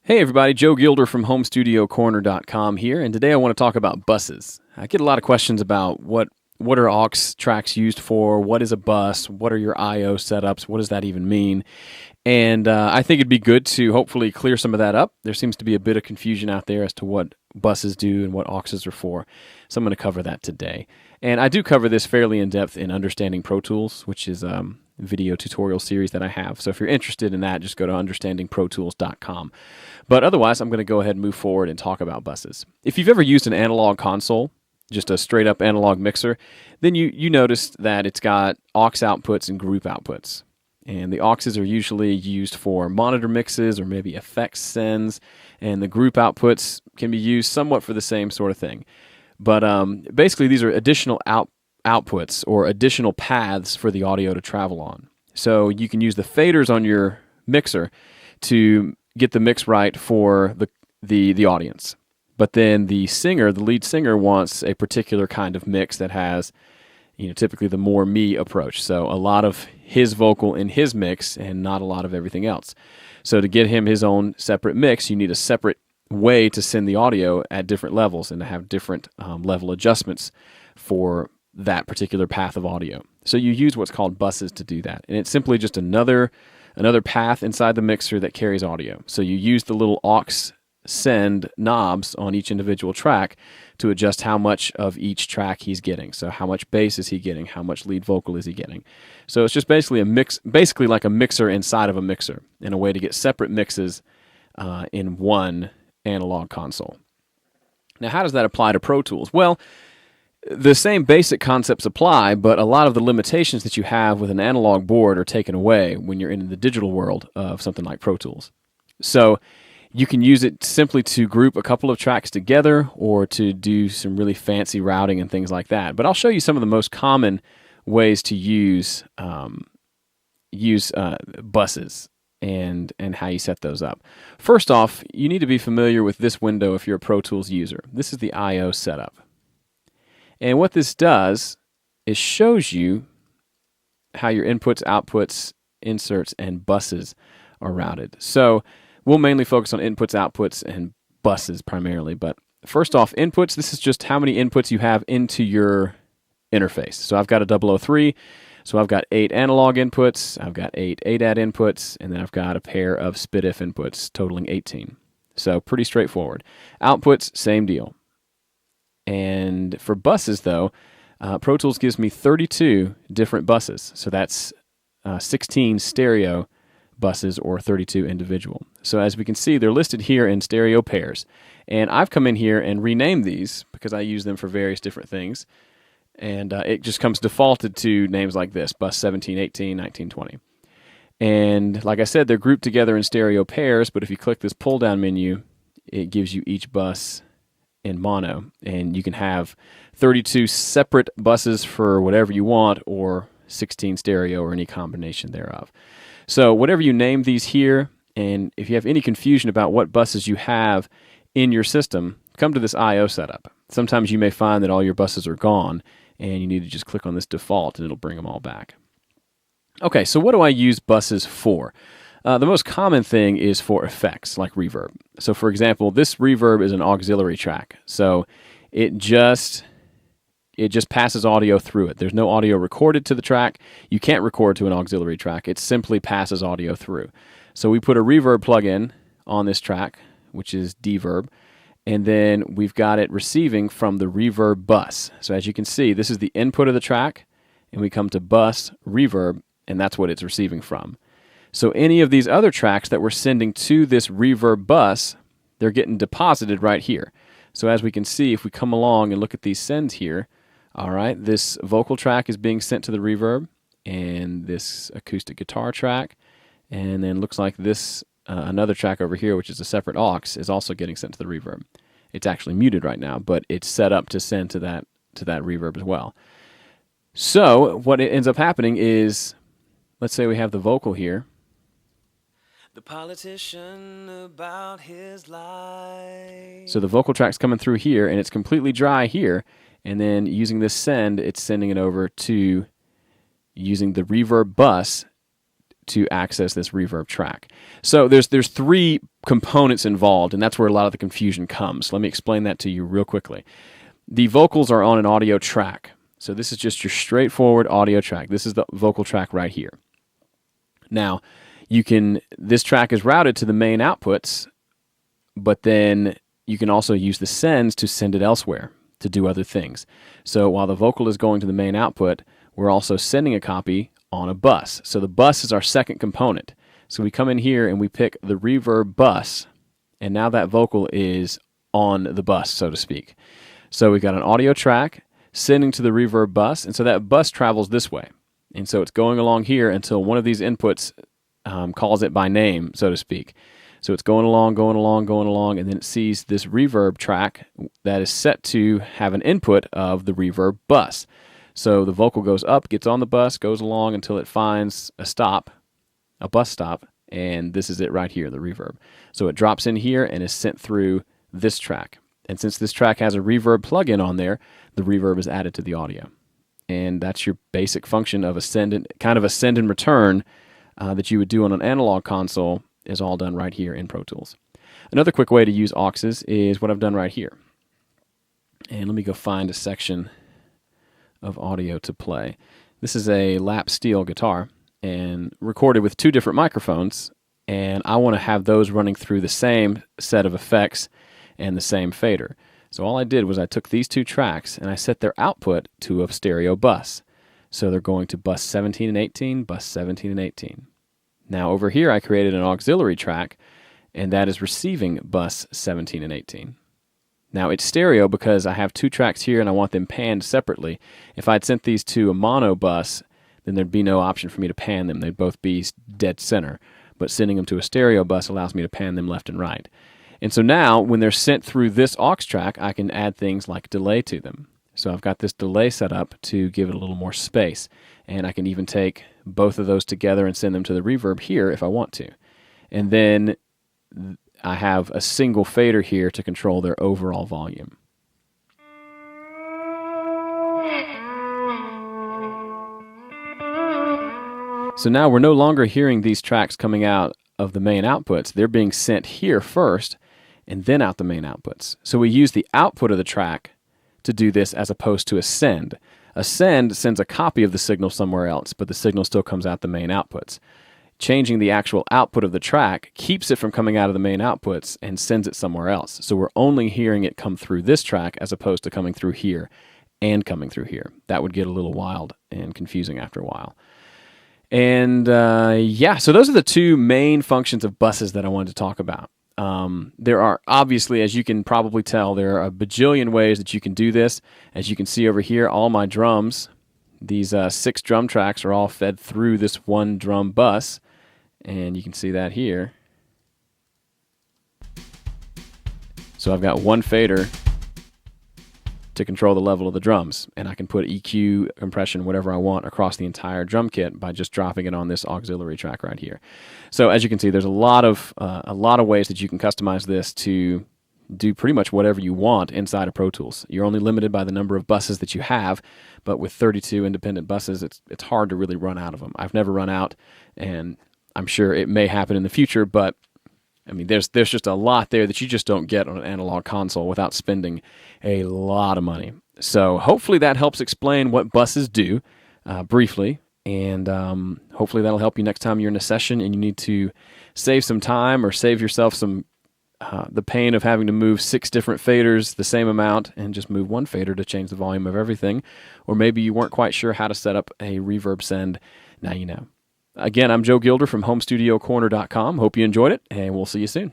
Hey everybody, Joe Gilder from HomeStudioCorner.com here, and today I want to talk about buses. I get a lot of questions about what are aux tracks used for, what is a bus, what are your I/O setups, what does that even mean? And I think it'd be good to hopefully clear some of that up. There seems to be a bit of confusion out there as to what buses do and what auxes are for, so I'm going to cover that today. And I do cover this fairly in depth in Understanding Pro Tools, which is video tutorial series that I have. So if you're interested in that, just go to understandingprotools.com. But otherwise, I'm going to go ahead and move forward and talk about buses. If you've ever used an analog console, just a straight up analog mixer, then you noticed that it's got aux outputs and group outputs. And the auxes are usually used for monitor mixes or maybe effects sends, and the group outputs can be used somewhat for the same sort of thing. But basically, these are additional outputs or additional paths for the audio to travel on. So you can use the faders on your mixer to get the mix right for the audience. But then the lead singer wants a particular kind of mix that has, typically the more me approach. So a lot of his vocal in his mix and not a lot of everything else. So to get him his own separate mix, you need a separate way to send the audio at different levels and to have different level adjustments for that particular path of audio. So you use what's called buses to do that. And it's simply just another path inside the mixer that carries audio. So you use the little aux send knobs on each individual track to adjust how much of each track he's getting. So how much bass is he getting? How much lead vocal is he getting? So it's just basically like a mixer inside of a mixer, and a way to get separate mixes in one analog console. Now, how does that apply to Pro Tools? Well, the same basic concepts apply, but a lot of the limitations that you have with an analog board are taken away when you're in the digital world of something like Pro Tools. So you can use it simply to group a couple of tracks together or to do some really fancy routing and things like that. But I'll show you some of the most common ways to use buses and how you set those up. First off, you need to be familiar with this window if you're a Pro Tools user. This is the I/O setup. And what this does is shows you how your inputs, outputs, inserts, and buses are routed. So we'll mainly focus on inputs, outputs, and buses primarily. But first off, inputs, this is just how many inputs you have into your interface. So I've got a 003, so I've got 8 analog inputs, I've got 8 ADAT inputs, and then I've got a pair of SPDIF inputs totaling 18. So pretty straightforward. Outputs, same deal. And for buses, though, Pro Tools gives me 32 different buses. So that's 16 stereo buses or 32 individual. So as we can see, they're listed here in stereo pairs. And I've come in here and renamed these because I use them for various different things. And it just comes defaulted to names like this, bus 17, 18, 19, 20. And like I said, they're grouped together in stereo pairs, but if you click this pull-down menu, it gives you each bus in mono, and you can have 32 separate buses for whatever you want, or 16 stereo, or any combination thereof. So whatever you name these here, and if you have any confusion about what buses you have in your system, come to this I/O setup. Sometimes you may find that all your buses are gone, and you need to just click on this default, and it'll bring them all back. Okay, so what do I use buses for? The most common thing is for effects, like reverb. So for example, this reverb is an auxiliary track. So it just passes audio through it. There's no audio recorded to the track. You can't record to an auxiliary track. It simply passes audio through. So we put a reverb plugin on this track, which is Deverb, and then we've got it receiving from the reverb bus. So as you can see, this is the input of the track, and we come to bus reverb, and that's what it's receiving from. So any of these other tracks that we're sending to this reverb bus, they're getting deposited right here. So as we can see, if we come along and look at these sends here, all right, this vocal track is being sent to the reverb, and this acoustic guitar track, and then looks like this another track over here, which is a separate aux, is also getting sent to the reverb. It's actually muted right now, but it's set up to send to that reverb as well. So what ends up happening is, let's say we have the vocal here. The politician about his life. So the vocal track's coming through here, and it's completely dry here. And then using this send, it's sending it over to using the reverb bus to access this reverb track. So there's three components involved, and that's where a lot of the confusion comes. Let me explain that to you real quickly. The vocals are on an audio track. So this is just your straightforward audio track. This is the vocal track right here. Now, this track is routed to the main outputs, but then you can also use the sends to send it elsewhere to do other things. So while the vocal is going to the main output, we're also sending a copy on a bus. So the bus is our second component. So we come in here and we pick the reverb bus, and now that vocal is on the bus, so to speak. So we've got an audio track sending to the reverb bus, and so that bus travels this way. And so it's going along here until one of these inputs calls it by name, so to speak. So it's going along, and then it sees this reverb track that is set to have an input of the reverb bus. So the vocal goes up, gets on the bus, goes along until it finds a bus stop, and this is it right here, the reverb. So it drops in here and is sent through this track. And since this track has a reverb plugin on there, the reverb is added to the audio. And that's your basic function of a send and return that you would do on an analog console is all done right here in Pro Tools. Another quick way to use auxes is what I've done right here. And let me go find a section of audio to play. This is a lap steel guitar and recorded with two different microphones, and I want to have those running through the same set of effects and the same fader. So all I did was I took these two tracks and I set their output to a stereo bus. So they're going to bus 17 and 18, bus 17 and 18. Now over here I created an auxiliary track, and that is receiving bus 17 and 18. Now it's stereo because I have two tracks here and I want them panned separately. If I'd sent these to a mono bus, then there'd be no option for me to pan them. They'd both be dead center. But sending them to a stereo bus allows me to pan them left and right. And so now, when they're sent through this aux track, I can add things like delay to them. So I've got this delay set up to give it a little more space. And I can even take both of those together and send them to the reverb here if I want to. And then I have a single fader here to control their overall volume. So now we're no longer hearing these tracks coming out of the main outputs. They're being sent here first and then out the main outputs. So we use the output of the track to do this as opposed to a send. A send sends a copy of the signal somewhere else, but the signal still comes out the main outputs. Changing the actual output of the track keeps it from coming out of the main outputs and sends it somewhere else. So we're only hearing it come through this track as opposed to coming through here and coming through here. That would get a little wild and confusing after a while. And so those are the two main functions of buses that I wanted to talk about. There are obviously, as you can probably tell, there are a bajillion ways that you can do this. As you can see over here, all my drums, these 6 drum tracks are all fed through this one drum bus. And you can see that here. So I've got one fader to control the level of the drums, and I can put EQ, compression, whatever I want across the entire drum kit by just dropping it on this auxiliary track right here. So as you can see, there's a lot of ways that you can customize this to do pretty much whatever you want inside of Pro Tools. You're only limited by the number of buses that you have, but with 32 independent buses, it's hard to really run out of them. I've never run out, and I'm sure it may happen in the future, but I mean, there's just a lot there that you just don't get on an analog console without spending a lot of money. So hopefully that helps explain what buses do briefly, and hopefully that'll help you next time you're in a session and you need to save some time or save yourself some the pain of having to move 6 different faders the same amount and just move one fader to change the volume of everything. Or maybe you weren't quite sure how to set up a reverb send. Now you know. Again, I'm Joe Gilder from HomeStudioCorner.com. Hope you enjoyed it, and we'll see you soon.